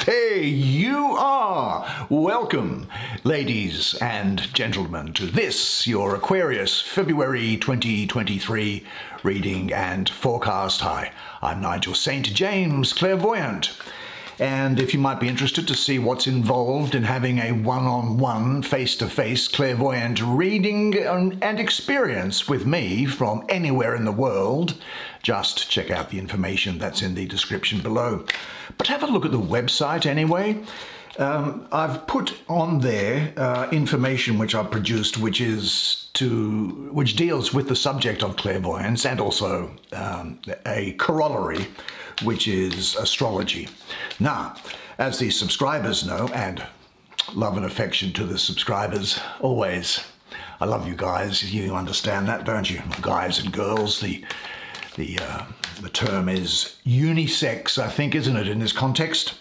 There you are! Welcome, ladies and gentlemen, to this, your Aquarius February 2023 reading and forecast. Hi, I'm Nigel Saint James, clairvoyant. And if you might be interested to see what's involved in having a one-on-one, face-to-face clairvoyant reading and experience with me from anywhere in the world, just check out the information that's in the description below. But have a look at the website anyway. I've put on there information which I've produced which deals with the subject of clairvoyance, and also a corollary, which is astrology. Now, as the subscribers know, and love and affection to the subscribers always, I love you guys, you understand that, don't you? Guys and girls, the term is unisex, I think, isn't it, in this context?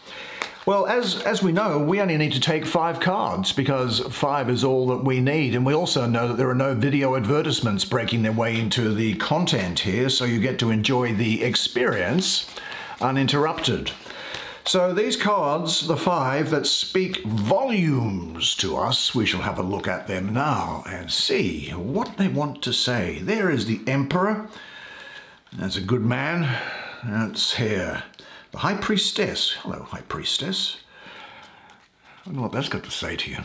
Well, as we know, we only need to take 5 cards because 5 is all that we need. And we also know that there are no video advertisements breaking their way into the content here, so you get to enjoy the experience uninterrupted. So these cards, the 5 that speak volumes to us, we shall have a look at them now and see what they want to say. There is the Emperor. That's a good man. That's here. The High Priestess. Hello, High Priestess. I wonder what that's got to say to you.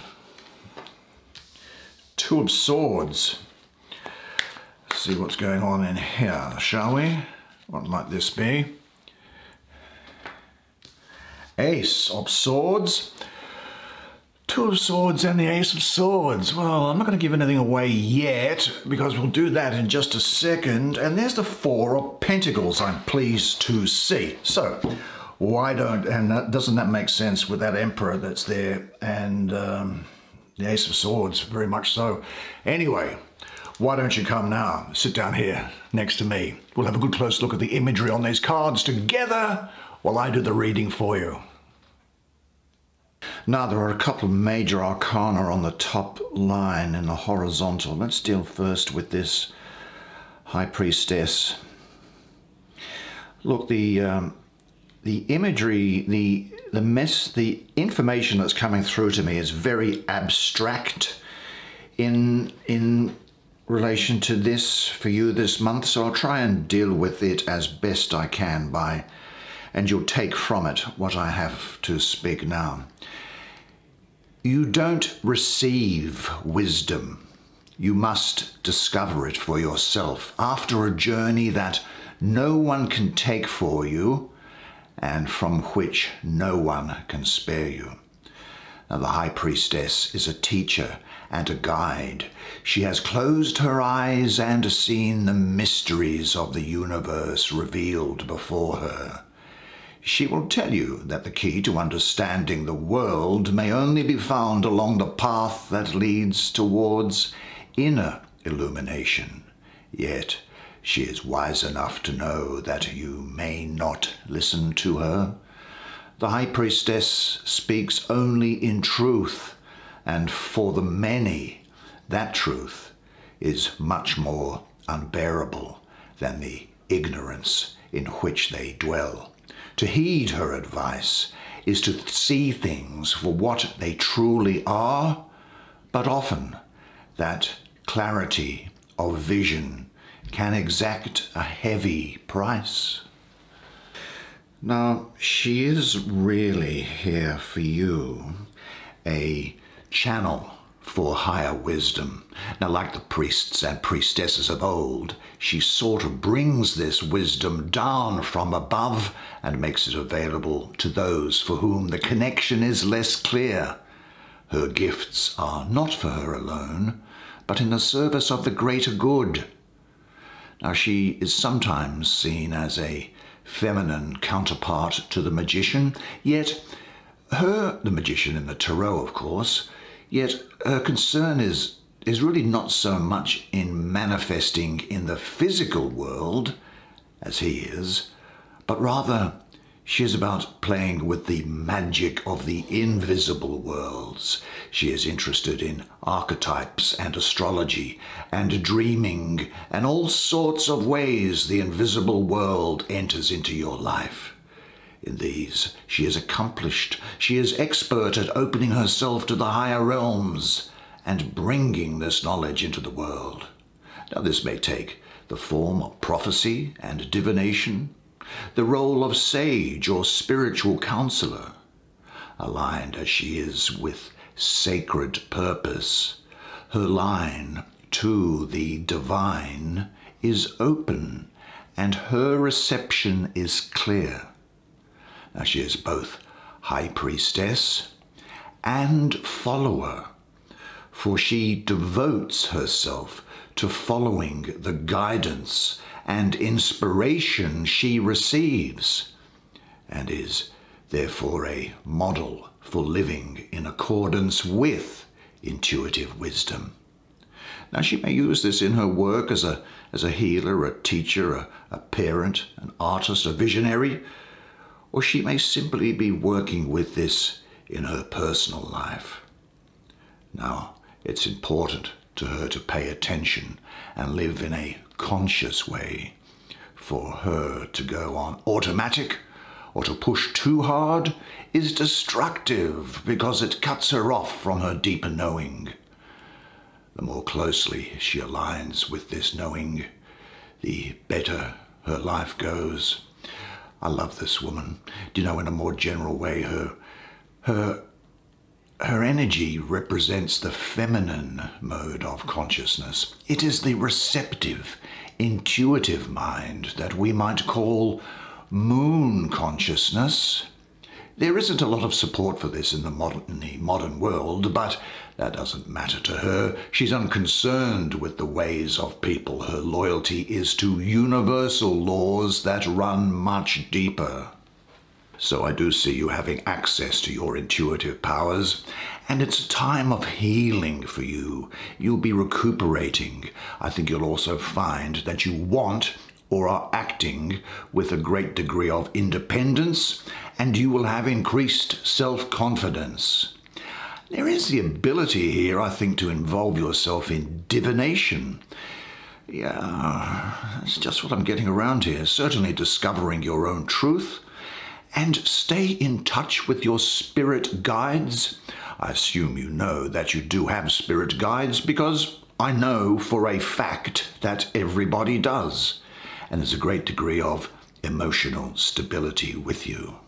2 of Swords. Let's see what's going on in here, shall we? What might this be? Ace of Swords. 2 of Swords and the Ace of Swords. Well, I'm not going to give anything away yet because we'll do that in just a second. And there's the 4 of Pentacles, I'm pleased to see. So, doesn't that make sense with that Emperor that's there and the Ace of Swords, very much so. Anyway, why don't you come now, sit down here next to me. We'll have a good close look at the imagery on these cards together while I do the reading for you. Now, there are a couple of major arcana on the top line in the horizontal. Let's deal first with this High Priestess. Look, the imagery, the information that's coming through to me is very abstract in relation to this for you this month. So I'll try and deal with it as best I can and you'll take from it what I have to speak now. You don't receive wisdom. You must discover it for yourself after a journey that no one can take for you and from which no one can spare you. Now, the High Priestess is a teacher and a guide. She has closed her eyes and seen the mysteries of the universe revealed before her. She will tell you that the key to understanding the world may only be found along the path that leads towards inner illumination. Yet she is wise enough to know that you may not listen to her. The High Priestess speaks only in truth, and for the many, that truth is much more unbearable than the ignorance in which they dwell. To heed her advice is to see things for what they truly are, but often that clarity of vision can exact a heavy price. Now, she is really here for you, a channel for higher wisdom. Now, like the priests and priestesses of old, she sort of brings this wisdom down from above and makes it available to those for whom the connection is less clear. Her gifts are not for her alone, but in the service of the greater good. Now, she is sometimes seen as a feminine counterpart to the magician, yet the magician in the tarot, of course, yet her concern is really not so much in manifesting in the physical world, as he is, but rather she is about playing with the magic of the invisible worlds. She is interested in archetypes and astrology and dreaming and all sorts of ways the invisible world enters into your life. in these. She is accomplished. She is expert at opening herself to the higher realms and bringing this knowledge into the world. Now, this may take the form of prophecy and divination, the role of sage or spiritual counselor. Aligned as she is with sacred purpose, her line to the divine is open and her reception is clear. Now, she is both high priestess and follower, for she devotes herself to following the guidance and inspiration she receives, and is therefore a model for living in accordance with intuitive wisdom. Now, she may use this in her work as a healer, a teacher, a parent, an artist, a visionary, or she may simply be working with this in her personal life. Now, it's important to her to pay attention and live in a conscious way. For her to go on automatic or to push too hard is destructive because it cuts her off from her deeper knowing. The more closely she aligns with this knowing, the better her life goes. I love this woman. Do you know, in a more general way, her energy represents the feminine mode of consciousness. It is the receptive, intuitive mind that we might call moon consciousness. There isn't a lot of support for this in the modern world, but that doesn't matter to her. She's unconcerned with the ways of people. Her loyalty is to universal laws that run much deeper. So I do see you having access to your intuitive powers, and it's a time of healing for you. You'll be recuperating. I think you'll also find that you want or are acting with a great degree of independence, and you will have increased self-confidence. There is the ability here, I think, to involve yourself in divination. Yeah, that's just what I'm getting around here. Certainly discovering your own truth, and stay in touch with your spirit guides. I assume you know that you do have spirit guides, because I know for a fact that everybody does. And there's a great degree of emotional stability with you.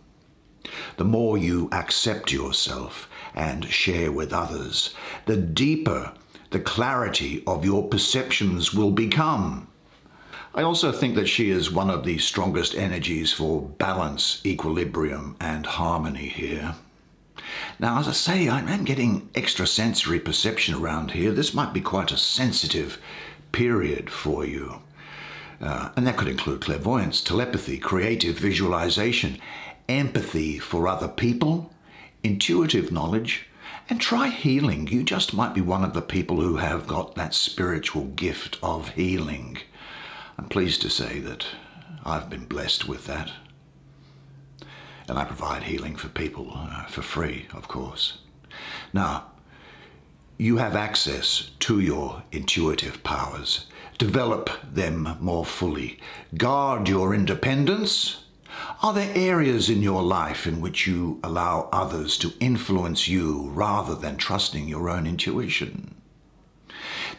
The more you accept yourself and share with others, the deeper the clarity of your perceptions will become. I also think that she is one of the strongest energies for balance, equilibrium, and harmony here. Now, as I say, I am getting extrasensory perception around here. This might be quite a sensitive period for you. And that could include clairvoyance, telepathy, creative visualization, empathy for other people, intuitive knowledge, and try healing. You just might be one of the people who have got that spiritual gift of healing. I'm pleased to say that I've been blessed with that. And I provide healing for people for free, of course. Now, you have access to your intuitive powers. Develop them more fully. Guard your independence. Are there areas in your life in which you allow others to influence you rather than trusting your own intuition?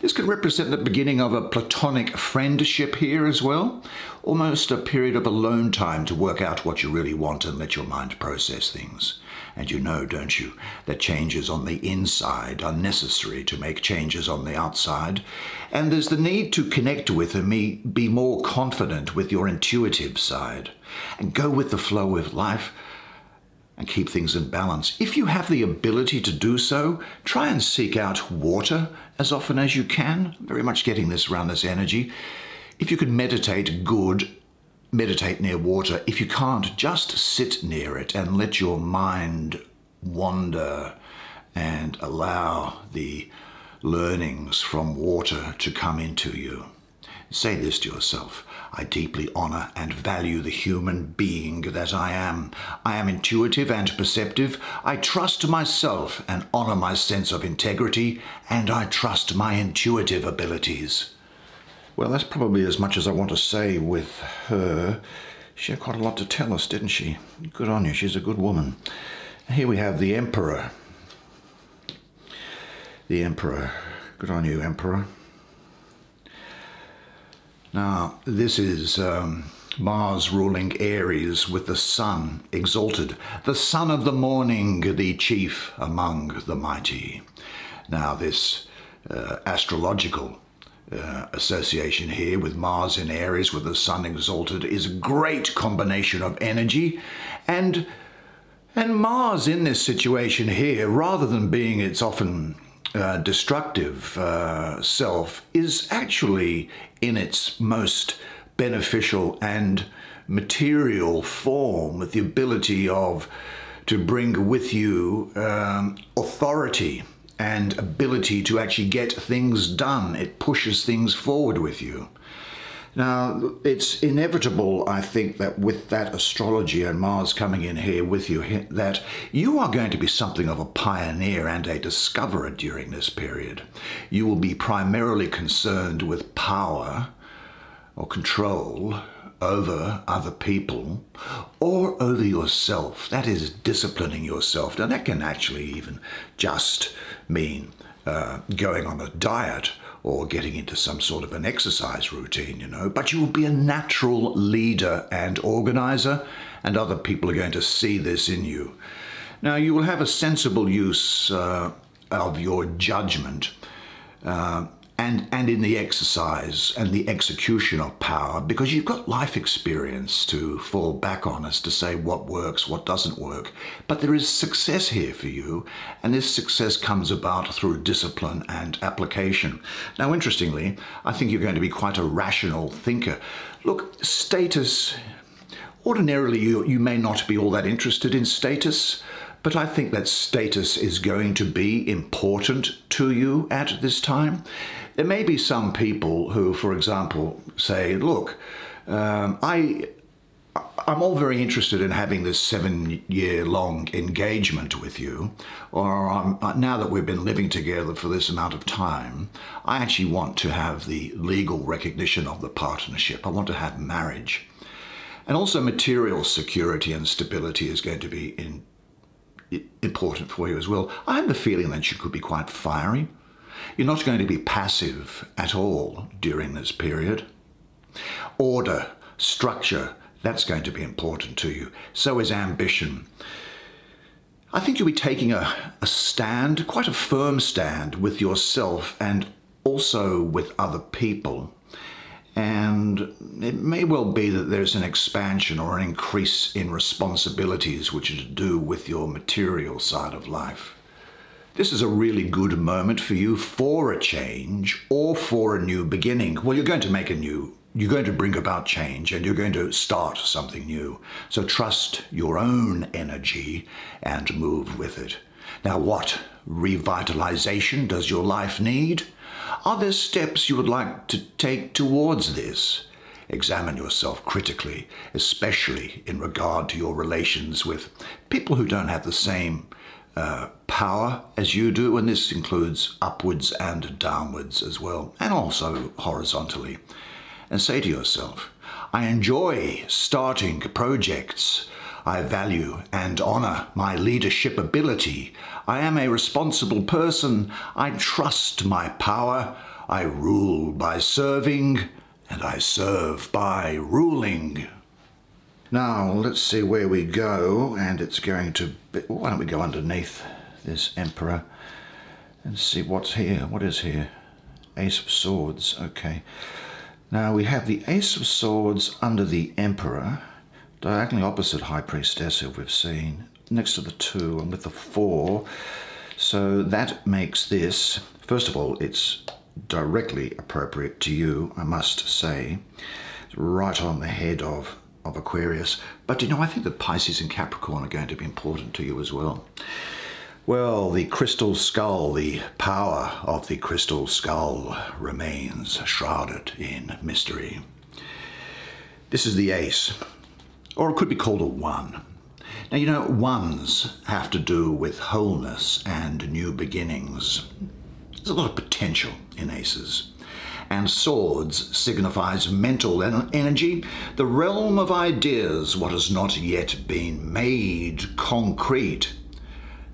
This could represent the beginning of a platonic friendship here as well. Almost a period of alone time to work out what you really want and let your mind process things. And you know, don't you, that changes on the inside are necessary to make changes on the outside. And there's the need to connect with and be more confident with your intuitive side and go with the flow of life and keep things in balance. If you have the ability to do so, try and seek out water as often as you can. I'm very much getting this around this energy. If you can meditate, good. Meditate near water. If you can't, just sit near it and let your mind wander and allow the learnings from water to come into you. Say this to yourself: I deeply honor and value the human being that I am. I am intuitive and perceptive. I trust myself and honor my sense of integrity, and I trust my intuitive abilities. Well, that's probably as much as I want to say with her. She had quite a lot to tell us, didn't she? Good on you. She's a good woman. Here we have the Emperor. The Emperor. Good on you, Emperor. Now, this is Mars ruling Aries with the Sun exalted. The Son of the morning, the chief among the mighty. Now, this astrological association here with Mars in Aries with the Sun exalted is a great combination of energy, and Mars in this situation here, rather than being its often destructive self, is actually in its most beneficial and material form, with the ability to bring with you authority and ability to actually get things done. It pushes things forward with you. Now, it's inevitable, I think, that with that astrology and Mars coming in here with you, that you are going to be something of a pioneer and a discoverer during this period. You will be primarily concerned with power or control over other people or over yourself. That is, disciplining yourself. Now, that can actually even just mean going on a diet or getting into some sort of an exercise routine, you know. But you will be a natural leader and organizer, and other people are going to see this in you. Now, you will have a sensible use of your judgment and in the exercise and the execution of power, because you've got life experience to fall back on as to say what works, what doesn't work. But there is success here for you, and this success comes about through discipline and application. Now, interestingly, I think you're going to be quite a rational thinker. Look, status, ordinarily you may not be all that interested in status, but I think that status is going to be important to you at this time. There may be some people who, for example, say, look, I'm all very interested in having this 7-year-long engagement with you, or now that we've been living together for this amount of time, I actually want to have the legal recognition of the partnership. I want to have marriage. And also material security and stability is going to be important for you as well. I have the feeling that you could be quite fiery. You're not going to be passive at all during this period. Order, structure, that's going to be important to you. So is ambition. I think you'll be taking a stand, quite a firm stand with yourself and also with other people. And it may well be that there's an expansion or an increase in responsibilities which are to do with your material side of life. This is a really good moment for you for a change or for a new beginning. Well, you're going to bring about change, and you're going to start something new. So trust your own energy and move with it. Now, what revitalization does your life need? Are there steps you would like to take towards this? Examine yourself critically, especially in regard to your relations with people who don't have the same power as you do, and this includes upwards and downwards as well, and also horizontally. And say to yourself, I enjoy starting projects. I value and honor my leadership ability. I am a responsible person. I trust my power. I rule by serving, and I serve by ruling. Now, let's see where we go, and it's going to be, why don't we go underneath this Emperor and see what's here. What is here? Ace of Swords, okay. Now, we have the Ace of Swords under the Emperor, diagonally opposite High Priestess, who we've seen, next to the 2 and with the 4. So that makes this, first of all, it's directly appropriate to you, I must say. It's right on the head of Aquarius. But, you know, I think that Pisces and Capricorn are going to be important to you as well. Well, the crystal skull, the power of the crystal skull remains shrouded in mystery. This is the Ace, or it could be called a 1. Now, you know, 1s have to do with wholeness and new beginnings. There's a lot of potential in Aces. and swords signifies mental energy, the realm of ideas, what has not yet been made concrete.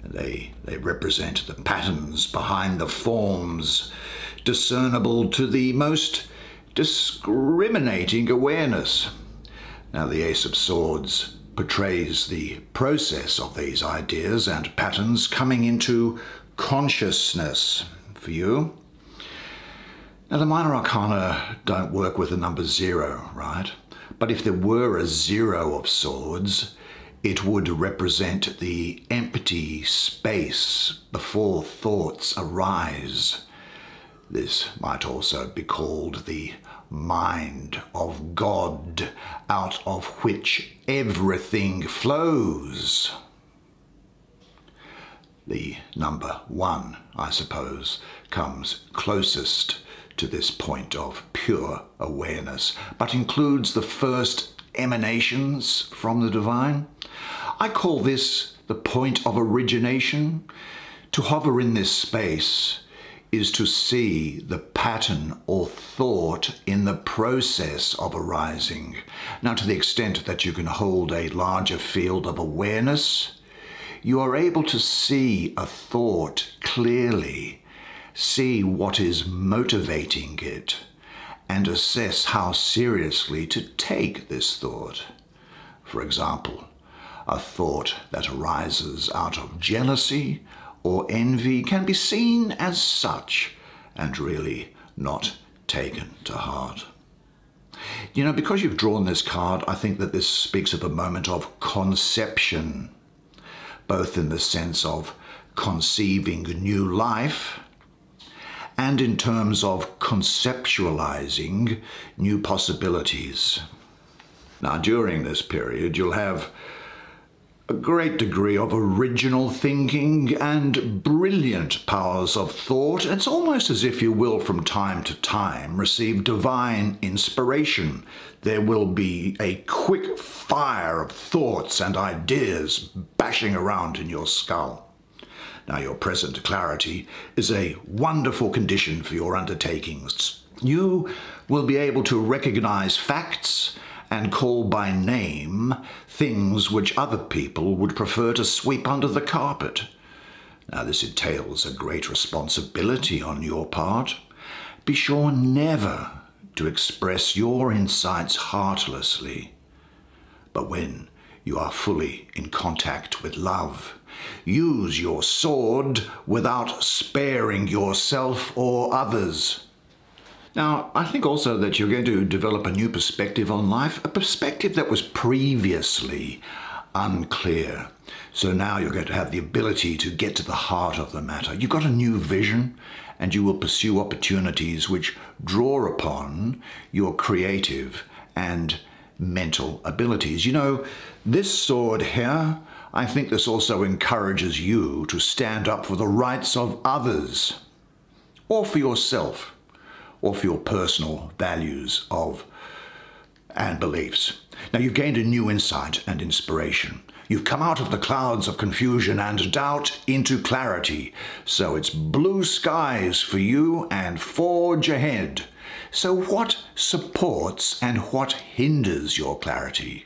They represent the patterns behind the forms, discernible to the most discriminating awareness. Now, the Ace of Swords portrays the process of these ideas and patterns coming into consciousness for you. Now, the minor arcana don't work with the number 0, right? But if there were a 0 of swords, it would represent the empty space before thoughts arise. This might also be called the mind of God, out of which everything flows. The number 1, I suppose, comes closest to this point of pure awareness, but includes the first emanations from the divine. I call this the point of origination. To hover in this space is to see the pattern or thought in the process of arising. Now, to the extent that you can hold a larger field of awareness, you are able to see a thought clearly, see what is motivating it, and assess how seriously to take this thought. For example, a thought that arises out of jealousy or envy can be seen as such and really not taken to heart. You know, because you've drawn this card, I think that this speaks of a moment of conception, both in the sense of conceiving new life and in terms of conceptualizing new possibilities. Now, during this period, you'll have a great degree of original thinking and brilliant powers of thought. It's almost as if you will, from time to time, receive divine inspiration. There will be a quick fire of thoughts and ideas bashing around in your skull. Now, your present clarity is a wonderful condition for your undertakings. You will be able to recognize facts and call by name things which other people would prefer to sweep under the carpet. Now, this entails a great responsibility on your part. Be sure never to express your insights heartlessly, but when you are fully in contact with love, use your sword without sparing yourself or others. Now, I think also that you're going to develop a new perspective on life, a perspective that was previously unclear. So now you're going to have the ability to get to the heart of the matter. You've got a new vision, and you will pursue opportunities which draw upon your creative and mental abilities. You know, this sword here, I think this also encourages you to stand up for the rights of others, or for yourself, or for your personal values and beliefs. Now, you've gained a new insight and inspiration. You've come out of the clouds of confusion and doubt into clarity. So it's blue skies for you and forge ahead. So what supports and what hinders your clarity?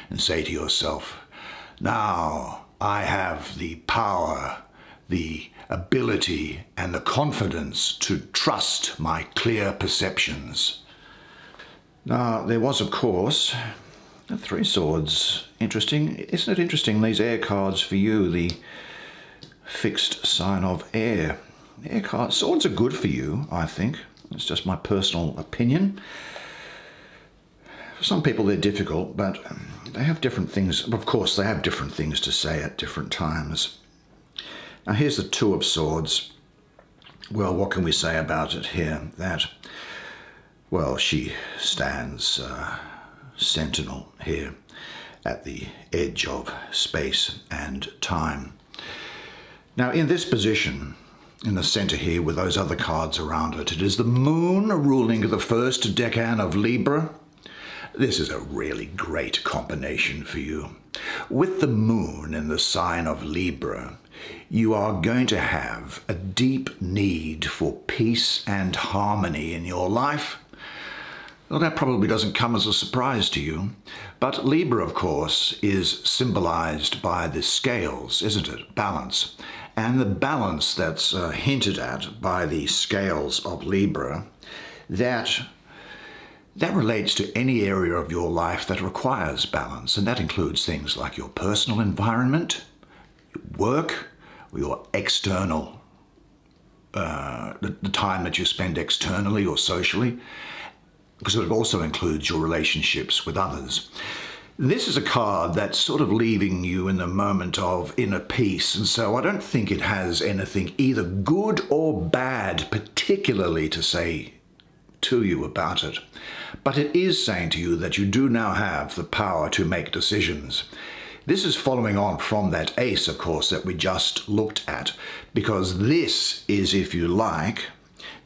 And say to yourself, now I have the power, the ability and the confidence to trust my clear perceptions. Now, there was, of course, the 3 swords. Interesting. Isn't it interesting, these air cards for you, the fixed sign of air. Air cards, swords are good for you, I think. It's just my personal opinion. For some people they're difficult, but they have different things. Of course, they have different things to say at different times. Now, here's the 2 of Swords. Well, what can we say about it here? That, well, she stands sentinel here at the edge of space and time. Now, in this position, in the center here with those other cards around it, it is the moon ruling the first decan of Libra. This is a really great combination for you. With the moon in the sign of Libra, you are going to have a deep need for peace and harmony in your life. Well, that probably doesn't come as a surprise to you, but Libra, of course, is symbolized by the scales, isn't it? Balance. And the balance that's hinted at by the scales of Libra, that relates to any area of your life that requires balance, and that includes things like your personal environment, your work, or your external, the time that you spend externally or socially, because it also includes your relationships with others. This is a card that's sort of leaving you in the moment of inner peace, and so I don't think it has anything either good or bad particularly to say to you about it. But it is saying to you that you do now have the power to make decisions. This is following on from that ace, of course, that we just looked at, because this is, if you like,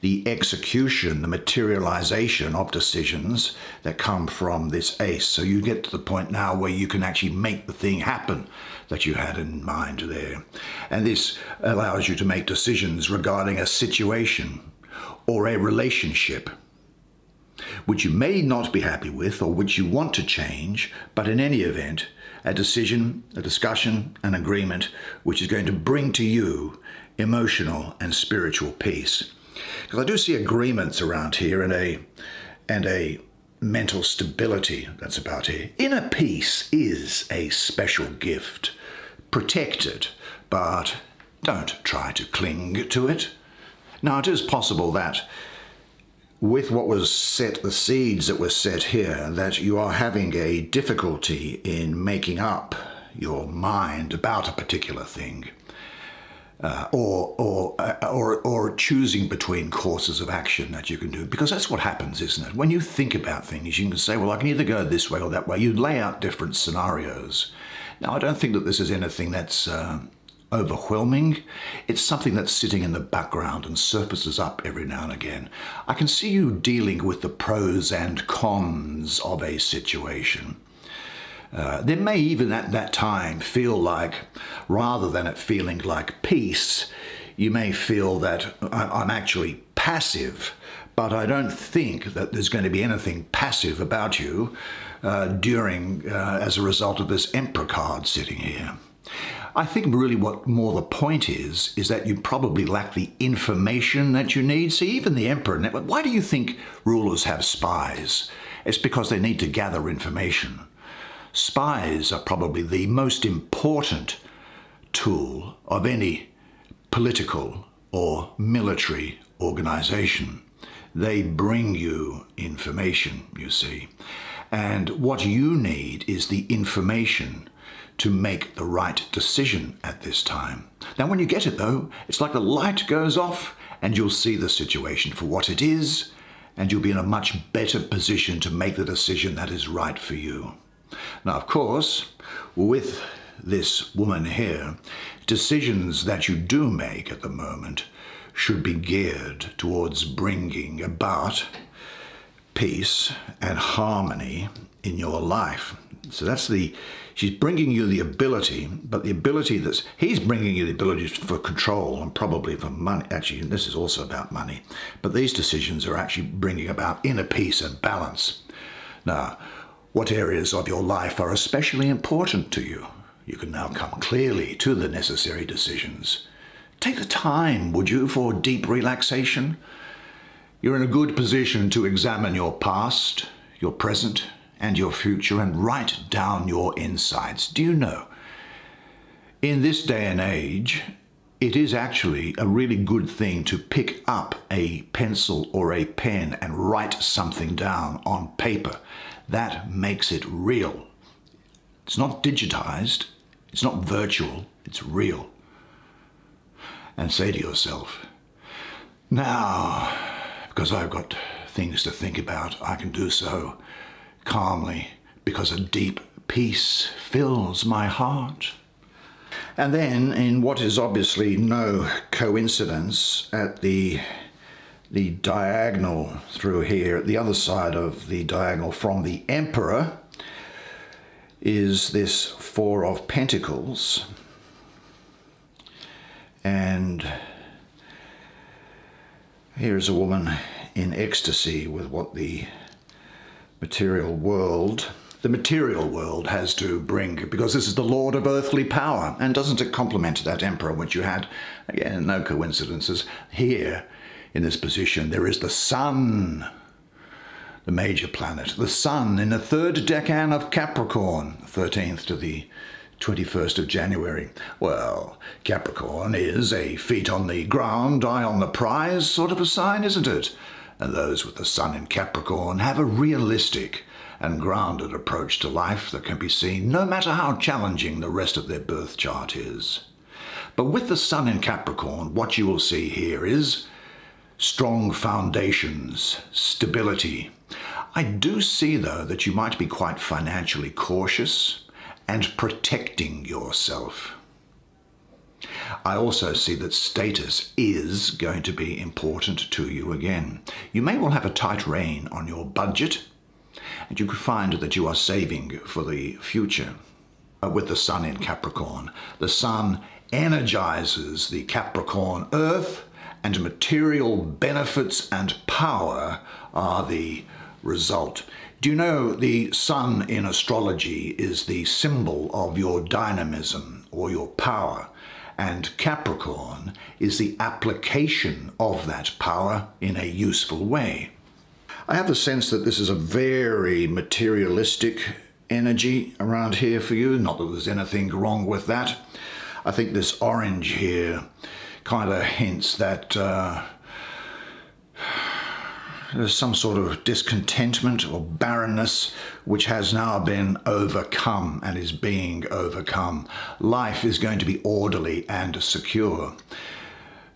the execution, the materialization of decisions that come from this ace. So you get to the point now where you can actually make the thing happen that you had in mind there. And this allows you to make decisions regarding a situation or a relationship which you may not be happy with or which you want to change, but in any event, a decision, a discussion, an agreement which is going to bring to you emotional and spiritual peace. Because I do see agreements around here and a mental stability that's about here. Inner peace is a special gift. Protect it, but don't try to cling to it. Now, it is possible that with what was set, the seeds that were set here, that you are having a difficulty in making up your mind about a particular thing. Or choosing between courses of action that you can do, because that's what happens, isn't it? When you think about things, you can say, well, I can either go this way or that way. You lay out different scenarios. Now, I don't think that this is anything that's overwhelming. It's something that's sitting in the background and surfaces up every now and again. I can see you dealing with the pros and cons of a situation. There may even at that time feel like, rather than it feeling like peace, you may feel that I'm actually passive, but I don't think that there's going to be anything passive about you as a result of this Emperor card sitting here. I think really what more the point is that you probably lack the information that you need. See, even the Emperor, why do you think rulers have spies? It's because they need to gather information. Spies are probably the most important tool of any political or military organization. They bring you information, you see. And what you need is the information to make the right decision at this time. Now, when you get it, though, it's like the light goes off and you'll see the situation for what it is, and you'll be in a much better position to make the decision that is right for you. Now, of course, with this woman here, decisions that you do make at the moment should be geared towards bringing about peace and harmony in your life. So that's she's bringing you the ability, but the ability he's bringing you the ability for control and probably for money. Actually, this is also about money, but these decisions are actually bringing about inner peace and balance. Now, what areas of your life are especially important to you? You can now come clearly to the necessary decisions. Take the time, would you, for deep relaxation? You're in a good position to examine your past, your present, and your future, and write down your insights. Do you know, in this day and age, it is actually a really good thing to pick up a pencil or a pen and write something down on paper. That makes it real. It's not digitized, it's not virtual, it's real. And say to yourself, now, because I've got things to think about, I can do so calmly, because a deep peace fills my heart. And then, in what is obviously no coincidence, at the diagonal through here, at the other side of the diagonal from the Emperor, is this Four of Pentacles. And here's a woman in ecstasy with what the material world has to bring, because this is the Lord of earthly power. And doesn't it complement that emperor which you had? Again, no coincidences. Here, in this position, there is the sun, the major planet, the sun in the third decan of Capricorn, 13th to the 21st of January. Well, Capricorn is a feet on the ground, eye on the prize sort of a sign, isn't it? And those with the sun in Capricorn have a realistic and grounded approach to life that can be seen no matter how challenging the rest of their birth chart is. But with the sun in Capricorn, what you will see here is strong foundations, stability. I do see, though, that you might be quite financially cautious and protecting yourself. I also see that status is going to be important to you again. You may well have a tight rein on your budget, and you could find that you are saving for the future. With the sun in Capricorn, the sun energizes the Capricorn earth, and material benefits and power are the result. Do you know the sun in astrology is the symbol of your dynamism or your power, and Capricorn is the application of that power in a useful way? I have the sense that this is a very materialistic energy around here for you. Not that there's anything wrong with that. I think this orange here kind of hints that there's some sort of discontentment or barrenness which has now been overcome and is being overcome. Life is going to be orderly and secure.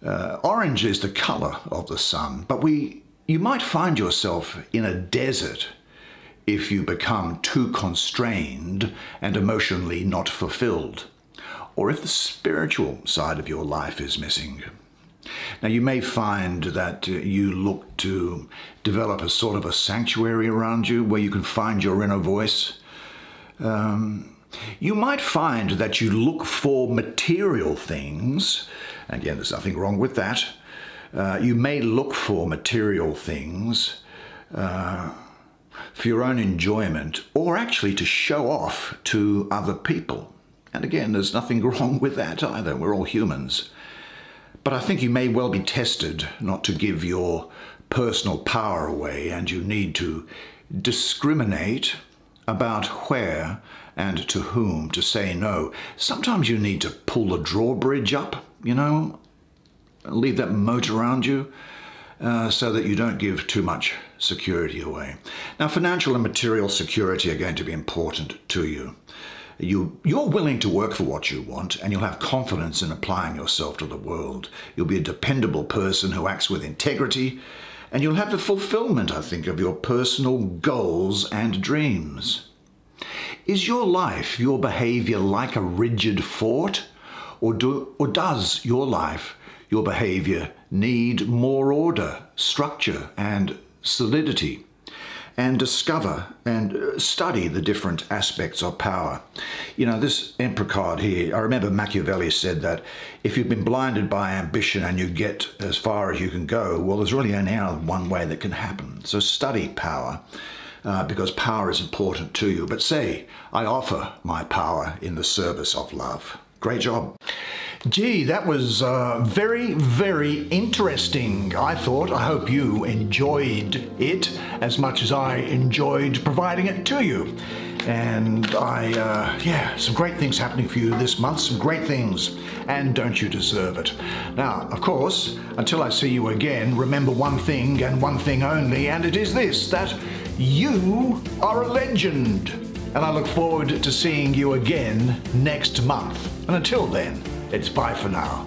Orange is the color of the sun, but you might find yourself in a desert if you become too constrained and emotionally not fulfilled, or if the spiritual side of your life is missing. Now, you may find that you look to develop a sort of a sanctuary around you where you can find your inner voice. You might find that you look for material things. Again, there's nothing wrong with that. You may look for material things for your own enjoyment, or actually to show off to other people. And again, there's nothing wrong with that either. We're all humans. But I think you may well be tested not to give your personal power away, and you need to discriminate about where and to whom to say no. Sometimes you need to pull the drawbridge up, you know, leave that moat around you so that you don't give too much security away. Now, financial and material security are going to be important to you. You're willing to work for what you want, and you'll have confidence in applying yourself to the world. You'll be a dependable person who acts with integrity, and you'll have the fulfillment, I think, of your personal goals and dreams. Is your life, your behavior like a rigid fort, or does your life, your behavior need more order, structure, and solidity? And discover and study the different aspects of power. You know, this Emperor card here, I remember Machiavelli said that if you've been blinded by ambition and you get as far as you can go, well, there's really only one way that can happen. So study power, because power is important to you. But say, I offer my power in the service of love. Great job. Gee, that was very, very interesting, I thought. I hope you enjoyed it as much as I enjoyed providing it to you. And yeah, some great things happening for you this month, some great things. And don't you deserve it? Now, of course, until I see you again, remember one thing and one thing only, and it is this, that you are a legend. And I look forward to seeing you again next month. And until then, it's bye for now.